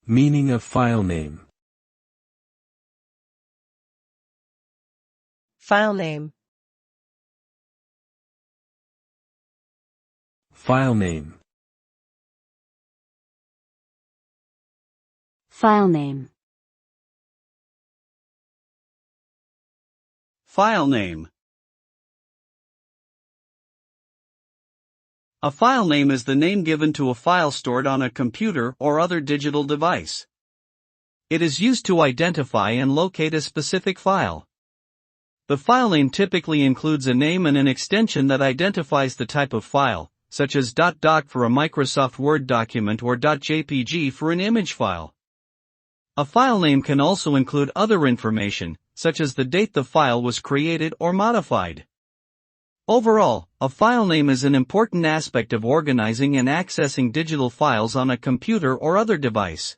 Meaning of filename. Filename. Filename. Filename. Filename. A filename is the name given to a file stored on a computer or other digital device. It is used to identify and locate a specific file. The filename typically includes a name and an extension that identifies the type of file, such as .doc for a Microsoft Word document or .jpg for an image file. A filename can also include other information, such as the date the file was created or modified. Overall, a filename is an important aspect of organizing and accessing digital files on a computer or other device.